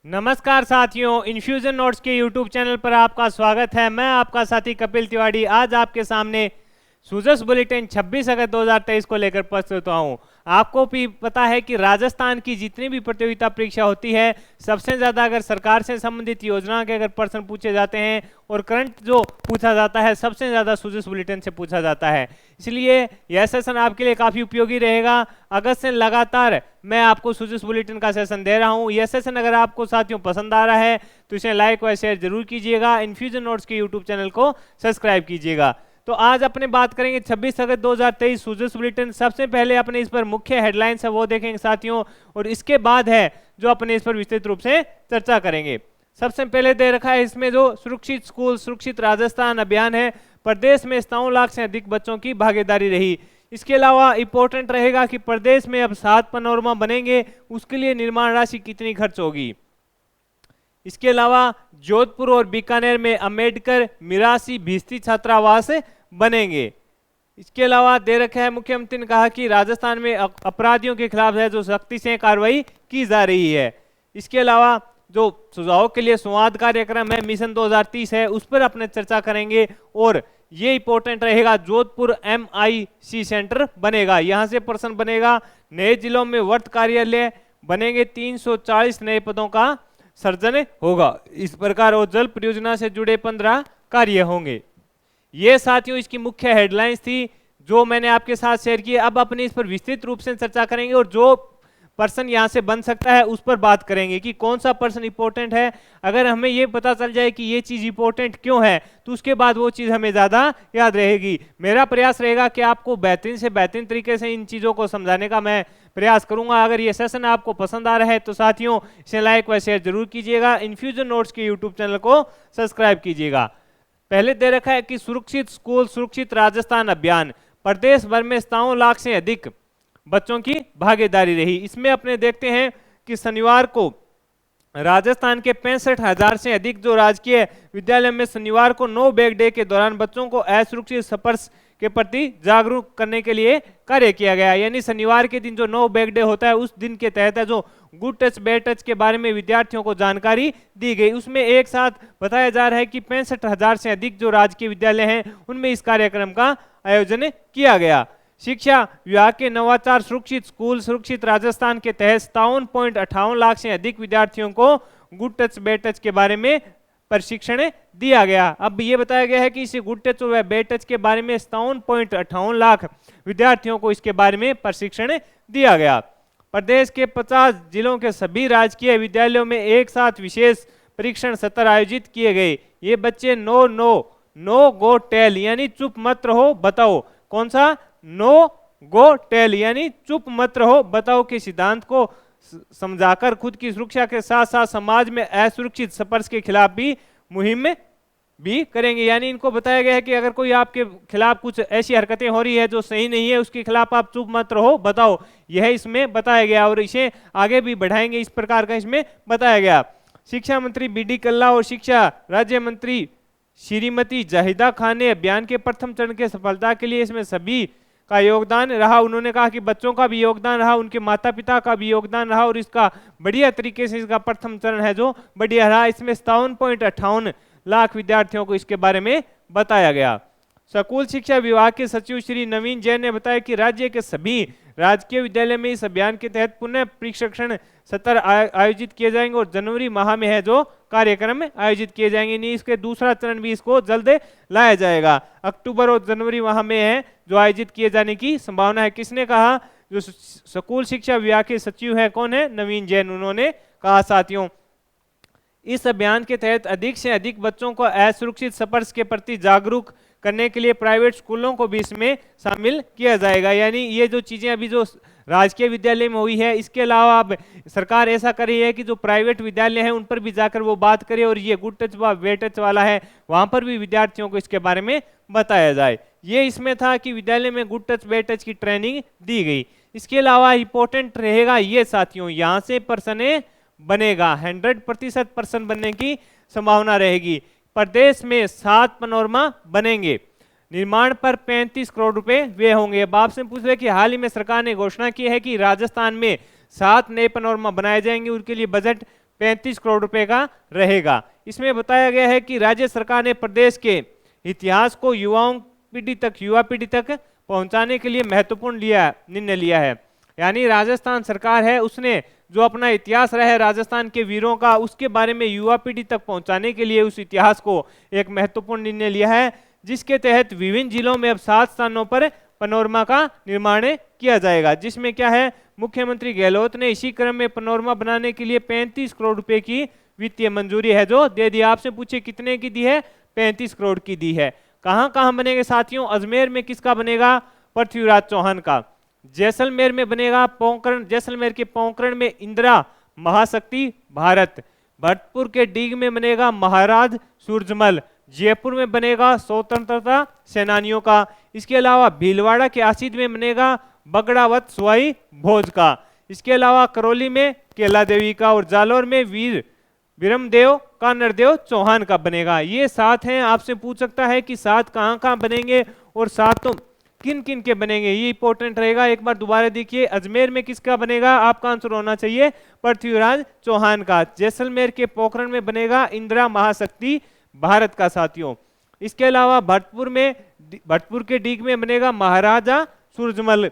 नमस्कार साथियों, infusion notes के यूट्यूब चैनल पर आपका स्वागत है। मैं आपका साथी कपिल तिवारी आज आपके सामने सूजस बुलेटिन 26 अगस्त 2023 को लेकर प्रस्तुत हुआ हूँ। आपको भी पता है कि राजस्थान की जितनी भी प्रतियोगिता परीक्षा होती है, सबसे ज़्यादा अगर सरकार से संबंधित योजना के अगर प्रश्न पूछे जाते हैं और करंट जो पूछा जाता है सबसे ज़्यादा सूजस बुलेटिन से पूछा जाता है। इसलिए यह सेशन आपके लिए काफ़ी उपयोगी रहेगा। अगस्त से लगातार मैं आपको सूजस बुलेटिन का सेशन दे रहा हूँ। यह सेशन अगर आपको साथियों पसंद आ रहा है तो इसे लाइक व शेयर जरूर कीजिएगा। इन्फ्यूजन नोट्स के यूट्यूब चैनल को सब्सक्राइब कीजिएगा। तो आज अपने बात करेंगे 26 अगस्त 2023 सूजस बुलेटिन। सबसे पहले अपने इस पर मुख्य हेडलाइंस है वो देखेंगे साथियों, और इसके बाद है जो अपने इस पर विस्तृत रूप से चर्चा करेंगे। सबसे पहले दे रखा है इसमें जो सुरक्षित स्कूल सुरक्षित राजस्थान अभियान है। प्रदेश में 57 लाख से अधिक बच्चों की भागीदारी रही। इसके अलावा इंपॉर्टेंट रहेगा कि प्रदेश में अब 7 पनोरमा बनेंगे, उसके लिए निर्माण राशि कितनी खर्च होगी। इसके अलावा जोधपुर और बीकानेर में अंबेडकर मिरासी भिस्ती छात्रावास बनेंगे। इसके अलावा दे रखा है मुख्यमंत्री ने कहा कि राजस्थान में अपराधियों के खिलाफ है जो सख्ती से कार्रवाई की जा रही है। इसके अलावा जो सुझाव के लिए संवाद कार्यक्रम है मिशन 2030 है, उस पर अपने चर्चा करेंगे। और ये इंपॉर्टेंट रहेगा, जोधपुर MIC सेंटर बनेगा, यहां से प्रश्न बनेगा। नए जिलों में वर्त कार्यालय बनेंगे, 340 नए पदों का सर्जन होगा। इस प्रकार और जल परियोजना से जुड़े 15 कार्य होंगे। ये साथियों इसकी मुख्य हेडलाइंस थी जो मैंने आपके साथ शेयर की। अब अपने इस पर विस्तृत रूप से चर्चा करेंगे और जो पर्सन यहां से बन सकता है उस पर बात करेंगे कि कौन सा पर्सन इंपॉर्टेंट है। अगर हमें ये पता चल जाए कि ये चीज इंपॉर्टेंट क्यों है तो उसके बाद वो चीज हमें ज्यादा याद रहेगी। मेरा प्रयास रहेगा कि आपको बेहतरीन से बेहतरीन तरीके से इन चीजों को समझाने का मैं प्रयास करूंगा। अगर ये सेशन आपको पसंद आ रहा है तो साथियों इसे लाइक व शेयर जरूर कीजिएगा। इन्फ्यूजन नोट्स के यूट्यूब चैनल को सब्सक्राइब कीजिएगा। पहले दे रखा है कि सुरक्षित स्कूल सुरक्षित राजस्थान अभियान, प्रदेश भर में 57 लाख से अधिक बच्चों की भागीदारी रही। इसमें अपने देखते हैं कि शनिवार को राजस्थान के 65,000 से अधिक जो राजकीय विद्यालय में शनिवार को नो बैग डे के दौरान बच्चों को असुरक्षित स्पर्श के प्रति जागरूक करने के लिए कार्य किया गया। यानी शनिवार के दिन जो नो बैग डे होता है उस दिन के तहत जो गुड टच बैड टच के बारे में विद्यार्थियों को जानकारी दी गई। उसमें एक साथ बताया जा रहा है कि 65,000 से अधिक जो राजकीय विद्यालय हैं उनमें इस कार्यक्रम का आयोजन किया गया। शिक्षा विभाग के नवाचार सुरक्षित स्कूल सुरक्षित राजस्थान के तहत 57.58 लाख से अधिक विद्यार्थियों को गुड टच बैड टच के बारे में प्रशिक्षण दिया गया। अब ये बताया गया है कि इस गुड टच व बैड टच के बारे में 57.58 लाख विद्यार्थियों को इसके बारे में प्रशिक्षण दिया गया। प्रदेश के 50 जिलों के सभी राजकीय विद्यालयों में एक साथ विशेष परीक्षण सत्र आयोजित किए गए। ये बच्चे नो गो टेल यानी चुप मत रहो बताओ, कौन सा नो गो टेल यानी चुप मत रहो बताओ के सिद्धांत को समझाकर खुद की सुरक्षा के साथ साथ समाज में असुरक्षित स्पर्श के खिलाफ भी मुहिम में भी करेंगे। यानी इनको बताया गया है कि अगर कोई आपके खिलाफ कुछ ऐसी हरकतें हो रही है जो सही नहीं है उसके खिलाफ आप चुप मत रहो बताओ, यह इसमें बताया गया और इसे आगे भी बढ़ाएंगे, इस प्रकार का इसमें बताया गया। शिक्षा मंत्री BD कल्ला और शिक्षा राज्य मंत्री श्रीमती जाहिदा खान ने अभियान के प्रथम चरण के सफलता के लिए इसमें सभी का योगदान रहा। उन्होंने कहा कि बच्चों का भी योगदान रहा, उनके माता पिता का भी योगदान रहा और इसका बढ़िया तरीके से इसका प्रथम चरण है जो बढ़िया रहा। इसमें 57.58 लाख विद्यार्थियों को इसके बारे में बताया गया। स्कूल शिक्षा विभाग के सचिव श्री नवीन जैन ने बताया कि राज्य के सभी राजकीय विद्यालय में इस अभियान के तहत पुनः प्रशिक्षण सत्र आयोजित किए जाएंगे और जनवरी माह में है जो कार्यक्रम आयोजित किए जाएंगे। नहीं इसके दूसरा चरण भी इसको जल्द लाया जाएगा। अक्टूबर और जनवरी माह में है जो आयोजित किए जाने की संभावना है। किसने कहा? जो स्कूल शिक्षा विभाग के सचिव है, कौन है? नवीन जैन। उन्होंने कहा साथियों इस अभियान के तहत अधिक से अधिक बच्चों को असुरक्षित स्पर्श के प्रति जागरूक करने के लिए प्राइवेट स्कूलों को भी इसमें शामिल किया जाएगा। यानी ये जो चीजें अभी जो राजकीय विद्यालय में हुई है, इसके अलावा अब सरकार ऐसा कर रही है कि जो प्राइवेट विद्यालय हैं उन पर भी जाकर वो बात करे और ये गुड टच व बैड टच वाला है वहां पर भी विद्यार्थियों को इसके बारे में बताया जाए। ये इसमें था कि विद्यालय में गुड टच बैड टच की ट्रेनिंग दी गई। इसके अलावा इंपॉर्टेंट रहेगा ये साथियों, यहाँ से पर्सन बनेगा, 100% पर्सन बनने की संभावना रहेगी। प्रदेश में 7 पनोरमा बनेंगे, निर्माण पर 35 करोड़ रुपए व्यय होंगे। अब आपसे पूछ रहे कि हाल ही में सरकार ने घोषणा की है कि राजस्थान में 7 नए पनोरमा बनाए जाएंगे, उनके लिए बजट 35 करोड़ रुपए का रहेगा। इसमें बताया गया है कि राज्य सरकार ने प्रदेश के इतिहास को युवा पीढ़ी तक पहुंचाने के लिए महत्वपूर्ण निर्णय लिया है। यानी राजस्थान सरकार है उसने जो अपना इतिहास रहा है राजस्थान के वीरों का, उसके बारे में युवा पीढ़ी तक पहुंचाने के लिए उस इतिहास को एक महत्वपूर्ण निर्णय लिया है, जिसके तहत विभिन्न जिलों में अब 7 स्थानों पर पनोरमा का निर्माण किया जाएगा। जिसमें क्या है, मुख्यमंत्री गहलोत ने इसी क्रम में पनोरमा बनाने के लिए 35 करोड़ रुपए की वित्तीय मंजूरी है जो दे दी। आपसे पूछे कितने की दी है, 35 करोड़ की दी है। कहां कहां बनेंगे साथियों, अजमेर में किसका बनेगा, पृथ्वीराज चौहान का। जैसलमेर में बनेगा पोखरण, जैसलमेर के पोखरण में इंदिरा महाशक्ति भारत। भरतपुर के डीग में बनेगा महाराज सूरजमल। जयपुर में बनेगा स्वतंत्रता सेनानियों का। इसके अलावा भीलवाड़ा के आसिद में बनेगा बगड़ावत सुहाई भोज का। इसके अलावा करौली में केला देवी का और जालोर में वीर विरमदेव का नरदेव चौहान का बनेगा। ये 7 हैं। आपसे पूछ सकता है कि 7 कहां कहां बनेंगे और 7 तो किन किन के बनेंगे, ये इंपॉर्टेंट रहेगा। एक बार दोबारा देखिए, अजमेर में किसका बनेगा, आपका आंसर होना चाहिए पृथ्वीराज चौहान का। जैसलमेर के पोखरण में बनेगा इंदिरा महाशक्ति भारत का साथियों। इसके अलावा भरतपुर के डीग में बनेगा महाराजा सूरजमल।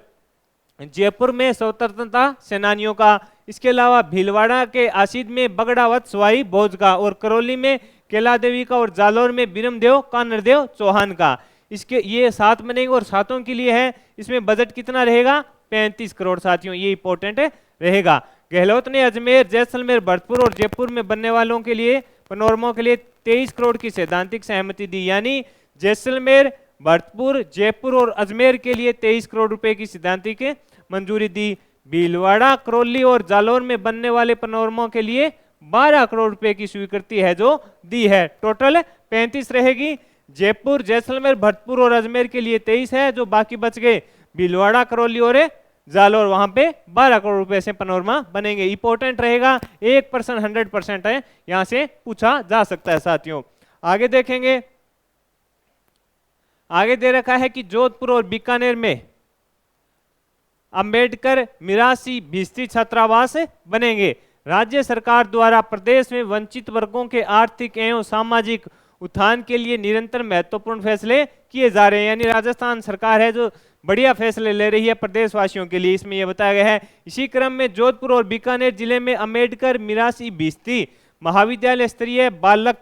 जयपुर में स्वतंत्रता सेनानियों का। इसके अलावा भीलवाड़ा के आसिद में बगड़ावत सवाई भोज का और करौली में केला देवी का और जालोर में बिरमदेव का नरदेव चौहान का। इसके ये 7 बनेंगे और 7 के लिए है। इसमें बजट कितना रहेगा, 35 करोड़ साथियों, ये इंपॉर्टेंट रहेगा। गहलोत ने अजमेर, जैसलमेर, भरतपुर और जयपुर में बनने वालों के लिए पनोरमा के लिए 23 करोड़ की सैद्धांतिक सहमति दी। यानी जैसलमेर, भरतपुर, जयपुर और अजमेर के लिए 23 करोड़ रुपए की सैद्धांतिक मंजूरी दी। भीलवाड़ा, करौली और जालोर में बनने वाले पनोरमा के लिए 12 करोड़ रुपए की स्वीकृति है जो दी है। टोटल 35 रहेगी। जयपुर, जैसलमेर, भरतपुर और अजमेर के लिए 23 है, जो बाकी बच गए भीलवाड़ा, करौली और जालोर, वहां पे 12 करोड़ रुपए से पनोरमा बनेंगे। इंपॉर्टेंट रहेगा, 1% 100% है, यहां से पूछा जा सकता है साथियों। आगे देखेंगे, आगे दे रखा है कि जोधपुर और बीकानेर में अंबेडकर मिरासी भिस्ती छात्रावास बनेंगे। राज्य सरकार द्वारा प्रदेश में वंचित वर्गों के आर्थिक एवं सामाजिक उत्थान के लिए निरंतर महत्वपूर्ण फैसले किए जा रहे हैं। यानी राजस्थान सरकार है जो बढ़िया फैसले ले रही है प्रदेशवासियों के लिए, इसमें यह बताया गया है। इसी क्रम में जोधपुर और बीकानेर जिले में अंबेडकर मिरासी भिस्ती महाविद्यालय स्तरीय बालक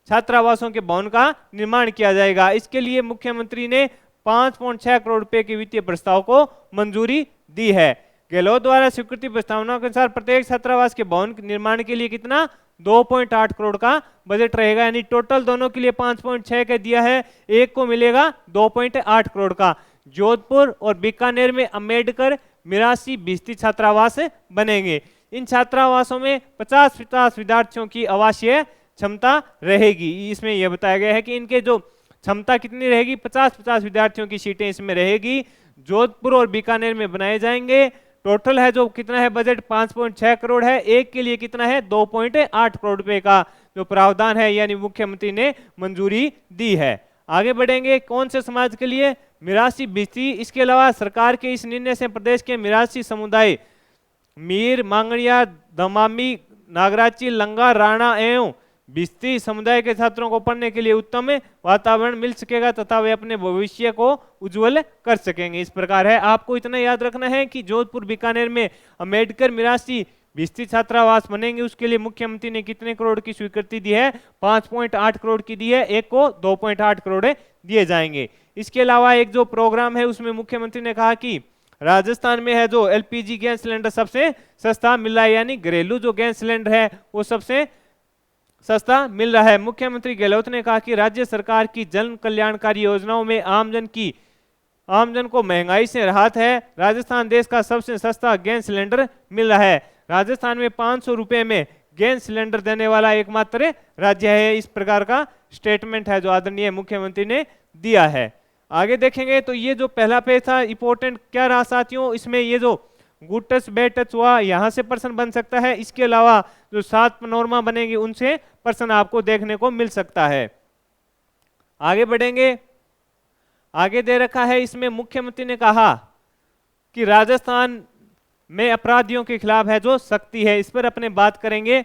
छात्रावासों के भवन का निर्माण किया जाएगा। इसके लिए मुख्यमंत्री ने 5.6 करोड़ रुपए के वित्तीय प्रस्ताव को मंजूरी दी है। गहलोत द्वारा स्वीकृति प्रस्तावना के अनुसार प्रत्येक छात्रावास के भवन निर्माण के लिए कितना, 2.8 करोड़ का बजट रहेगा। यानी टोटल दोनों के लिए 5.6 का दिया है, एक को मिलेगा 2.8 करोड़ का। जोधपुर और बीकानेर में अंबेडकर मिरासी भिस्ती छात्रावास बनेंगे। इन छात्रावासों में 50-50 विद्यार्थियों की आवासीय क्षमता रहेगी। इसमें यह बताया गया है कि इनके जो क्षमता कितनी रहेगी, 50-50 विद्यार्थियों की सीटें इसमें रहेगी। जोधपुर और बीकानेर में बनाए जाएंगे। टोटल है जो कितना है बजट, 5.6 करोड़ है, एक के लिए कितना है 2.8 करोड़ रुपए का जो प्रावधान है, यानी मुख्यमंत्री ने मंजूरी दी है। आगे बढ़ेंगे, कौन से समाज के लिए, मिरासी भिस्ती। इसके अलावा सरकार के इस निर्णय से प्रदेश के मिरासी समुदाय मीर, मांगड़िया, दमामी, नागराची, लंगा, राणा एवं भिस्ती समुदाय के छात्रों को पढ़ने के लिए उत्तम वातावरण मिल सकेगा तथा वे अपने भविष्य को उज्जवल कर सकेंगे। इस प्रकार है, आपको इतना याद रखना है कि जोधपुर बीकानेर में अंबेडकर मिरासी भिस्ती छात्रावास बनेंगे। उसके लिए मुख्यमंत्री ने कितने करोड़ की स्वीकृति दी है, 5.8 करोड़ की दी है, एक को 2.8 करोड़ दिए जाएंगे। इसके अलावा एक जो प्रोग्राम है उसमें मुख्यमंत्री ने कहा कि राजस्थान में है जो एलपीजी गैस सिलेंडर सबसे सस्ता मिल रहा है, यानी घरेलू जो गैस सिलेंडर है वो सबसे सस्ता मिल रहा है। मुख्यमंत्री गहलोत ने कहा कि राज्य सरकार की जन कल्याणकारी योजनाओं में आमजन को महंगाई से राहत है। राजस्थान देश का सबसे सस्ता गैस सिलेंडर मिल रहा है। राजस्थान में 500 रुपए में गैस सिलेंडर देने वाला एकमात्र राज्य है। इस प्रकार का स्टेटमेंट है जो आदरणीय मुख्यमंत्री ने दिया है। आगे देखेंगे तो ये जो पहला पेज था इंपॉर्टेंट क्या रहा साथियों, इसमें ये जो गुड टच बैड टच हुआ, यहां से प्रश्न बन सकता है। इसके अलावा जो 7 पनोरमा बनेंगे उनसे प्रश्न आपको देखने को मिल सकता है। आगे बढ़ेंगे, आगे दे रखा है इसमें मुख्यमंत्री ने कहा कि राजस्थान में अपराधियों के खिलाफ है जो सख्ती है, इस पर अपने बात करेंगे।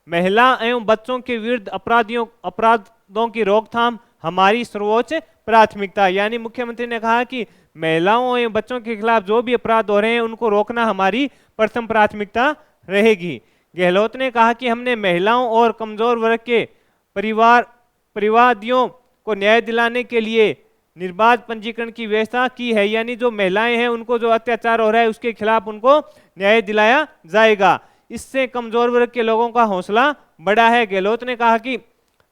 महिला एवं बच्चों के विरुद्ध अपराधों की रोकथाम हमारी सर्वोच्च प्राथमिकता। यानी मुख्यमंत्री ने कहा कि महिलाओं एवं बच्चों के खिलाफ जो भी अपराध हो रहे हैं उनको रोकना हमारी प्रथम प्राथमिकता रहेगी। गहलोत ने कहा कि हमने महिलाओं और कमजोर वर्ग के परिवादियों को न्याय दिलाने के लिए निर्बाध पंजीकरण की व्यवस्था की है। यानी जो महिलाएं हैं उनको जो अत्याचार हो रहा है उसके खिलाफ उनको न्याय दिलाया जाएगा। इससे कमजोर वर्ग के लोगों का हौसला बढ़ा है। गहलोत ने कहा कि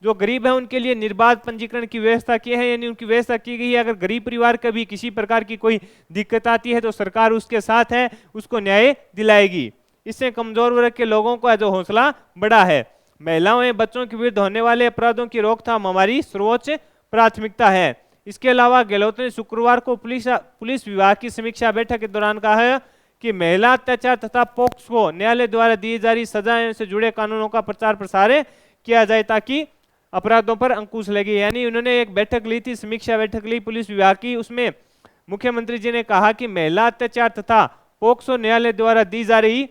जो गरीब है उनके लिए निर्बाध पंजीकरण की व्यवस्था की है, यानी उनकी व्यवस्था की गई है। अगर गरीब परिवार का भी किसी प्रकार की कोई दिक्कत आती है तो सरकार उसके साथ है, उसको न्याय दिलाएगी। इससे कमजोर वर्ग के लोगों का जो हौसला बढ़ा है। महिलाओं एवं बच्चों के विरुद्ध होने वाले अपराधों की रोकथाम हमारी सर्वोच्च प्राथमिकता है। इसके अलावा गहलोत ने शुक्रवार को पुलिस विभाग की समीक्षा बैठक के दौरान कहा है कि महिला अत्याचार तथा पोक्सो न्यायालय द्वारा दी जा रही सजाएं से जुड़े कानूनों का प्रचार प्रसार किया जाए ताकि अपराधों पर अंकुश लगे। यानी उन्होंने एक बैठक ली थी, समीक्षा बैठक ली पुलिस विभाग की। उसमें मुख्यमंत्री जी ने कहा कि महिला अत्याचार तथा पोक्सो न्यायालय द्वारा दी जा रही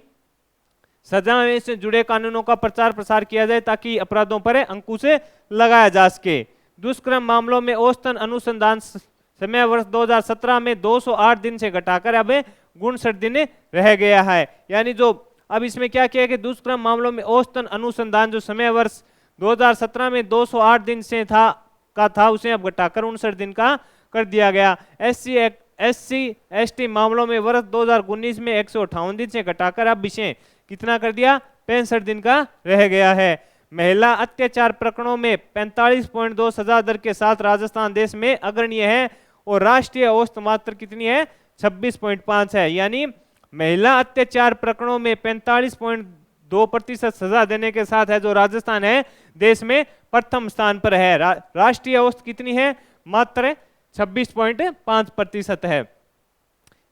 सजाएं से जुड़े कानूनों का प्रचार प्रसार किया जाए ताकि अपराधों पर अंकुश लगाया जा सके। दुष्कर्म मामलों में औसतन अनुसंधान समय वर्ष 2017 में 208 दिन से घटाकर अब 59 दिन रह गया है। यानी जो अब इसमें क्या किया कि दुष्कर्म मामलों में औसतन अनुसंधान जो समय वर्ष 2017 में 208 दिन से था उसे अब घटाकर 59 दिन का कर दिया गया। SC/ST मामलों में वर्ष 2019 में 158 दिन से घटाकर अब इसे कितना कर दिया, 65 दिन का रह गया है। महिला अत्याचार प्रकरणों में 45.2 सजा दर के साथ राजस्थान देश में अग्रणीय है और राष्ट्रीय औसत मात्र कितनी है, 26.5 है। यानी महिला अत्याचार प्रकरणों में 45.2% सजा देने के साथ है जो राजस्थान है देश में प्रथम स्थान पर है। राष्ट्रीय औसत कितनी है, मात्र 26.5% है।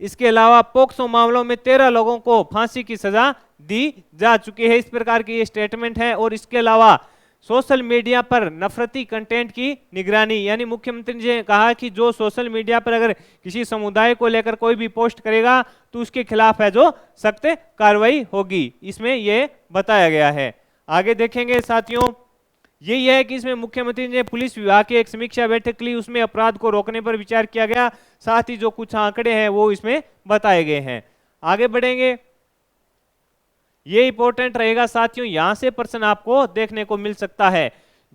इसके अलावा पोक्सो मामलों में 13 लोगों को फांसी की सजा दी जा चुकी है। इस प्रकार की ये स्टेटमेंट है। और इसके अलावा सोशल मीडिया पर नफरती कंटेंट की निगरानी, यानी मुख्यमंत्री जी ने कहा कि जो सोशल मीडिया पर अगर किसी समुदाय को लेकर कोई भी पोस्ट करेगा तो उसके खिलाफ है जो सख्त कार्रवाई होगी, इसमें ये बताया गया है। आगे देखेंगे साथियों, यही है कि इसमें मुख्यमंत्री ने पुलिस विभाग की एक समीक्षा बैठक ली, उसमें अपराध को रोकने पर विचार किया गया। साथ ही जो कुछ आंकड़े हैं वो इसमें बताए गए हैं। आगे बढ़ेंगे, ये इंपॉर्टेंट रहेगा साथियों, यहां से प्रश्न आपको देखने को मिल सकता है।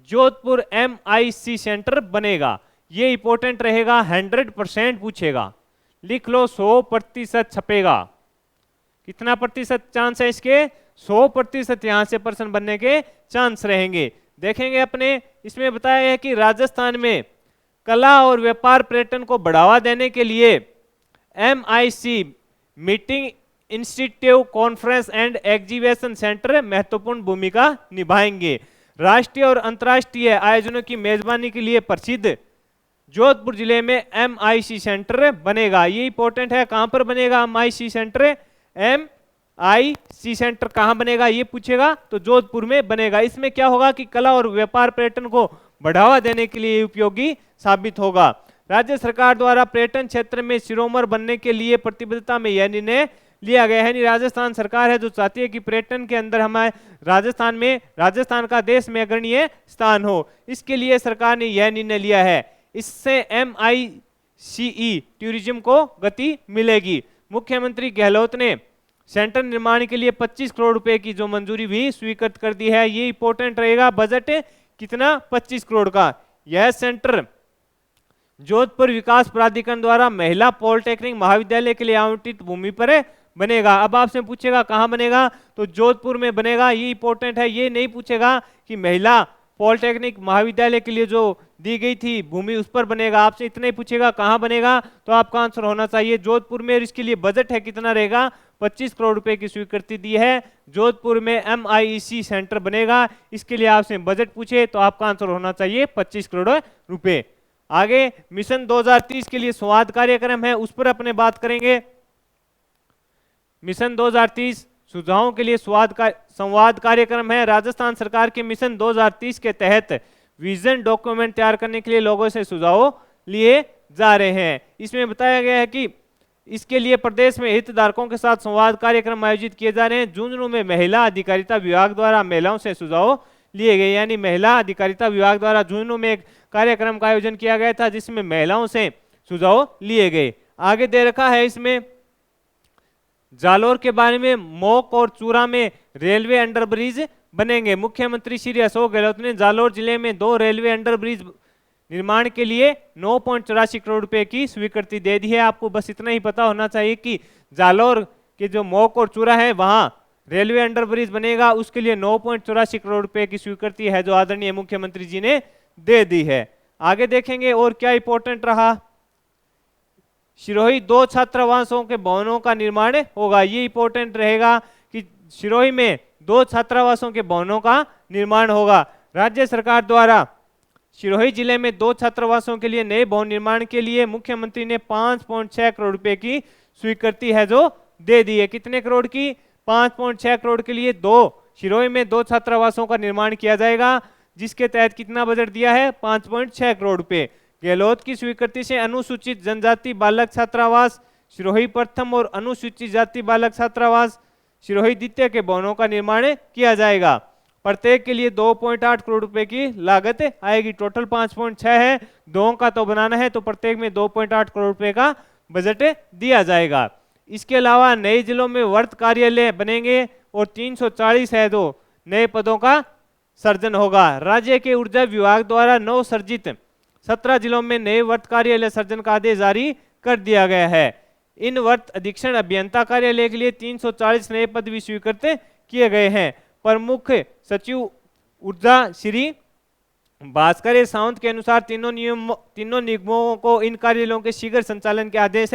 जोधपुर MIC सेंटर बनेगा, ये इंपॉर्टेंट रहेगा, 100% पूछेगा। लिख लो 100% छपेगा। कितना प्रतिशत चांस है इसके, 100% यहां से प्रश्न बनने के चांस रहेंगे। देखेंगे अपने इसमें बताया है कि राजस्थान में कला और व्यापार पर्यटन को बढ़ावा देने के लिए MIC meeting institute conference and exhibition centre महत्वपूर्ण भूमिका निभाएंगे। राष्ट्रीय और अंतर्राष्ट्रीय आयोजनों की मेजबानी के लिए प्रसिद्ध जोधपुर जिले में MIC सेंटर बनेगा। ये इंपॉर्टेंट है, कहां पर बनेगा MIC सेंटर, MIC सेंटर कहां बनेगा ये पूछेगा तो जोधपुर में बनेगा। इसमें क्या होगा कि कला और व्यापार पर्यटन को बढ़ावा देने के लिए उपयोगी साबित होगा। राज्य सरकार द्वारा पर्यटन क्षेत्र में शिरोमणि बनने के लिए प्रतिबद्धता में यह निर्णय लिया गया है। राजस्थान सरकार है जो चाहती है कि पर्यटन के अंदर हमारे राजस्थान का देश में अग्रणीय स्थान हो, इसके लिए सरकार ने यह निर्णय लिया है। इससे MICE टूरिज्म को गति मिलेगी। मुख्यमंत्री गहलोत ने सेंटर निर्माण के लिए 25 करोड़ रुपए की जो मंजूरी भी स्वीकृत कर दी है। ये इंपॉर्टेंट रहेगा, बजट कितना, 25 करोड़ का। यह सेंटर जोधपुर विकास प्राधिकरण द्वारा महिला पॉलिटेक्निक महाविद्यालय के लिए आवंटित भूमि पर बनेगा। अब आपसे पूछेगा कहां बनेगा, तो जोधपुर में बनेगा। ये इंपॉर्टेंट है, ये नहीं पूछेगा कि महिला पॉलिटेक्निक महाविद्यालय के लिए जो दी गई थी भूमि उस पर बनेगा। आपसे इतना ही पूछेगा कहां बनेगा, तो आपका आंसर होना चाहिए जोधपुर में। और इसके लिए बजट है कितना रहेगा, 25 करोड़ रुपए की स्वीकृति दी है। जोधपुर में MIC सेंटर बनेगा, इसके लिए आपसे बजट पूछे तो आपका आंसर होना चाहिए 25 करोड़ रुपए। आगे मिशन 2030 के लिए संवाद कार्यक्रम है, उस पर अपने बात करेंगे। मिशन 2030 सुझावों के लिए संवाद कार्यक्रम है। राजस्थान सरकार के मिशन 2030 के तहत विजन डॉक्यूमेंट तैयार करने के लिए लोगों से सुझाव लिए जा रहे हैं। इसमें बताया गया है कि इसके लिए प्रदेश में हितधारकों के साथ संवाद कार्यक्रम आयोजित किए जा रहे हैं। झुंझुनू में महिला अधिकारिता विभाग द्वारा महिलाओं से सुझाव लिए गए, यानी महिला अधिकारिता विभाग द्वारा झुंझुनू में एक कार्यक्रम का आयोजन किया गया था जिसमें महिलाओं से सुझाव लिए गए। आगे दे रखा है इसमें जालोर के बारे में, मोक और चूरा में रेलवे अंडरब्रिज बनेंगे। मुख्यमंत्री श्री अशोक गहलोत ने जालोर जिले में 2 रेलवे अंडरब्रिज निर्माण के लिए 9.84 करोड़ रुपए की स्वीकृति दे दी है। आपको बस इतना ही पता होना चाहिए कि जालोर के जो मोक और चूरा है वहां रेलवे अंडरब्रिज बनेगा, उसके लिए 9.84 करोड़ रुपए की स्वीकृति है जो आदरणीय मुख्यमंत्री जी ने दे दी है। आगे देखेंगे और क्या इंपॉर्टेंट रहा। सिरोही 2 छात्रावासों के भवनों का निर्माण होगा। ये इंपॉर्टेंट रहेगा कि सिरोही में 2 छात्रावासों के भवनों का निर्माण होगा। राज्य सरकार द्वारा सिरोही जिले में 2 छात्रावासों के लिए नए भवन निर्माण के लिए मुख्यमंत्री ने 5.6 करोड़ रुपए की स्वीकृति है जो दे दी है। कितने करोड़ की? 5.6 करोड़ के लिए सिरोही में 2 छात्रावासों का निर्माण किया जाएगा, जिसके तहत कितना बजट दिया है? 5.6 करोड़ रुपए। गहलोत की स्वीकृति से अनुसूचित जनजाति बालक छात्रावास सिरोही प्रथम और अनुसूचित जाति बालक छात्रावास सिरोही द्वितीय के भवनों का निर्माण किया जाएगा। प्रत्येक के लिए 2.8 करोड़ रुपए की लागत आएगी। टोटल 5.6 है, 2 का तो बनाना है, तो प्रत्येक में 2.8 करोड़ रुपए का बजट दिया जाएगा। इसके अलावा नए जिलों में वर्त कार्यालय बनेंगे और 340 है जो नए पदों का सर्जन होगा। राज्य के ऊर्जा विभाग द्वारा नव सर्जित 17 जिलों में नए वर्त कार्यालय सर्जन का आदेश जारी कर दिया गया है। इन वर्त अधीक्षण अभियंता कार्यालय के लिए 340 नए पद भी स्वीकृत किए गए हैं। प्रमुख सचिव ऊर्जा श्री भास्कर सावंत के अनुसार तीनों निगमों को इन कार्यालयों के शीघ्र संचालन के आदेश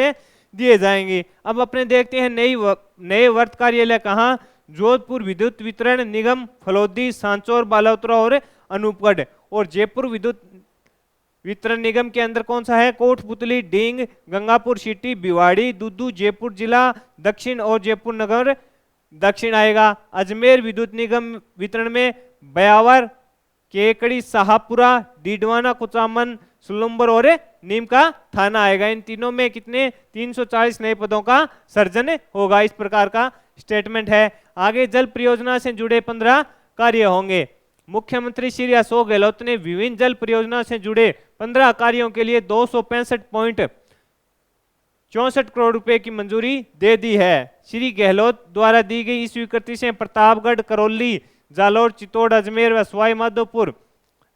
दिए जाएंगे। अब अपने देखते हैं नए वर्त कार्यालय कहाँ। जोधपुर विद्युत वितरण निगम, फलोदी, सांचौर, बालोतरा और अनूपगढ़। और जयपुर विद्युत वितरण निगम के अंदर कौन सा है? कोटपुतली, डींग, गंगापुर सिटी, भिवाड़ी, दुद्दू, जयपुर जिला दक्षिण और जयपुर नगर दक्षिण आएगा। अजमेर विद्युत निगम वितरण में बयावर, केकड़ी, शाहपुरा, डीडवाना, कुचामन, सुलंबर और नीम का थाना आएगा। इन तीनों में कितने? 340 नए पदों का सर्जन होगा। इस प्रकार का स्टेटमेंट है। आगे जल परियोजना से जुड़े 15 कार्य होंगे। मुख्यमंत्री श्री अशोक गहलोत ने विभिन्न जल परियोजना से जुड़े 15 कार्यों के लिए 265.64 करोड़ रुपए की मंजूरी दे दी है। श्री गहलोत द्वारा दी गई इस स्वीकृति से प्रतापगढ़, करौली, जालोर, चित्तौड़, अजमेर व सवाई माधोपुर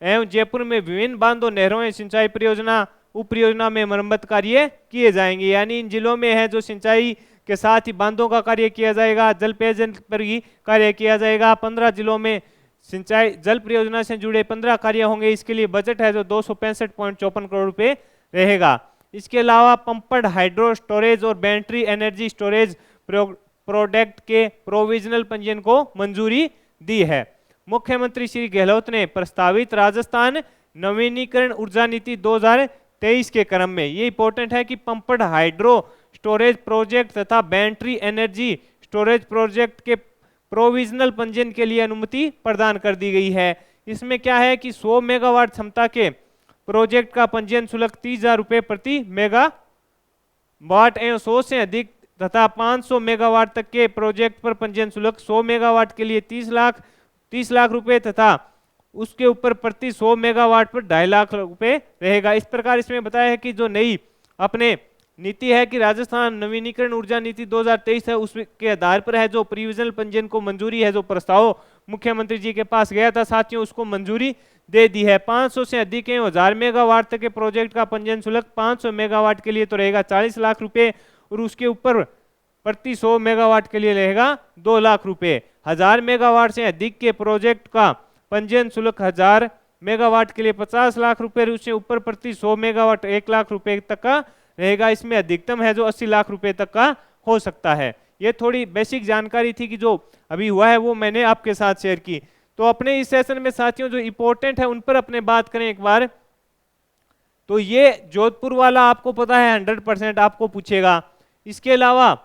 एवं जयपुर में विभिन्न बांधों, नहरों एवं सिंचाई परियोजना, उप परियोजना में मरम्मत कार्य किए जाएंगे। यानी इन जिलों में है जो सिंचाई के साथ ही बांधों का कार्य किया जाएगा, जल पेयजल पर ही कार्य किया जाएगा। 15 जिलों में सिंचाई जल परियोजना से जुड़े 15 कार्य होंगे। इसके लिए बजट है जो 265.54 करोड़ रुपए रहेगा। इसके अलावा पंप्ड हाइड्रो स्टोरेज और बैटरी एनर्जी स्टोरेज प्रोडक्ट के प्रोविजनल पंजीयन को मंजूरी दी है। मुख्यमंत्री श्री गहलोत ने प्रस्तावित राजस्थान नवीनीकरण ऊर्जा नीति 2023 के क्रम में, ये इंपॉर्टेंट है कि पंप्ड हाइड्रो स्टोरेज प्रोजेक्ट तथा बैटरी एनर्जी स्टोरेज प्रोजेक्ट के प्रोविजनल पंजीयन के लिए अनुमति प्रदान कर दी गई है। इसमें क्या है कि 100 मेगावाट क्षमता के प्रोजेक्ट का पंजीयन शुल्क 30,000 रुपए प्रति मेगावाट एवं 100 से अधिक तथा 500 मेगावाट तक के प्रोजेक्ट पर पंजीयन शुल्क 100 मेगावाट के लिए 30 लाख रुपए तथा उसके ऊपर प्रति 100 मेगावाट पर 2.5 लाख रुपए रहेगा। इस प्रकार इसमें बताया है कि जो नई अपने नीति है कि राजस्थान नवीनीकरण ऊर्जा नीति 2023 है, उसके आधार पर है जो प्रोविजनल पंजीयन को मंजूरी है, जो प्रस्ताव मुख्यमंत्री जी के पास गया था साथियों, उसको मंजूरी दे दी है। 500 से अधिक एवं 1000 मेगावाट तक के प्रोजेक्ट का पंजीयन शुल्क 500 मेगावाट के लिए तो रहेगा 40 लाख रुपए और उसके ऊपर प्रति 100 मेगावाट के लिए रहेगा 2 लाख रुपए। 1000 मेगावाट से अधिक के प्रोजेक्ट का पंजीयन शुल्क 1000 मेगावाट के लिए 50 लाख रुपए, उससे ऊपर प्रति 100 मेगावाट 1 लाख रुपए तक का रहेगा। इसमें अधिकतम है जो 80 लाख रुपए तक का हो सकता है। ये थोड़ी बेसिक जानकारी थी कि जो अभी हुआ है वो मैंने आपके साथ शेयर की। तो अपने इस सेशन में साथियों जो इंपॉर्टेंट है उन पर अपने बात करें एक बार। तो ये जोधपुर वाला आपको पता है 100% आपको पूछेगा। इसके अलावा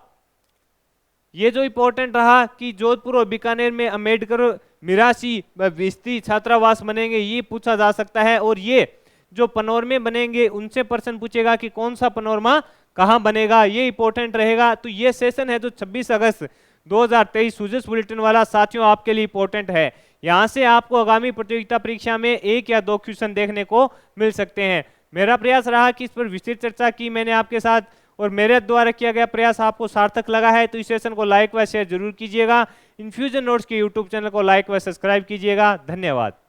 ये जो इंपॉर्टेंट रहा कि जोधपुर और बीकानेर में अम्बेडकर, मिरासी व विस्ती छात्रावास बनेंगे, ये पूछा जा सकता है। और ये जो पनोरमा बनेंगे उनसे प्रश्न पूछेगा कि कौन सा पनोरमा कहाँ बनेगा, ये इंपॉर्टेंट रहेगा। तो ये सेशन है जो 26 अगस्त 2023 सूजस बुलेटिन वाला साथियों आपके लिए इंपॉर्टेंट है। यहाँ से आपको आगामी प्रतियोगिता परीक्षा में 1 या 2 क्वेश्चन देखने को मिल सकते हैं। मेरा प्रयास रहा कि इस पर विस्तृत चर्चा की मैंने आपके साथ, और मेरे द्वारा किया गया प्रयास आपको सार्थक लगा है तो इस सेशन को लाइक व शेयर जरूर कीजिएगा। इन्फ्यूजन नोट्स के यूट्यूब चैनल को लाइक व सब्सक्राइब कीजिएगा। धन्यवाद।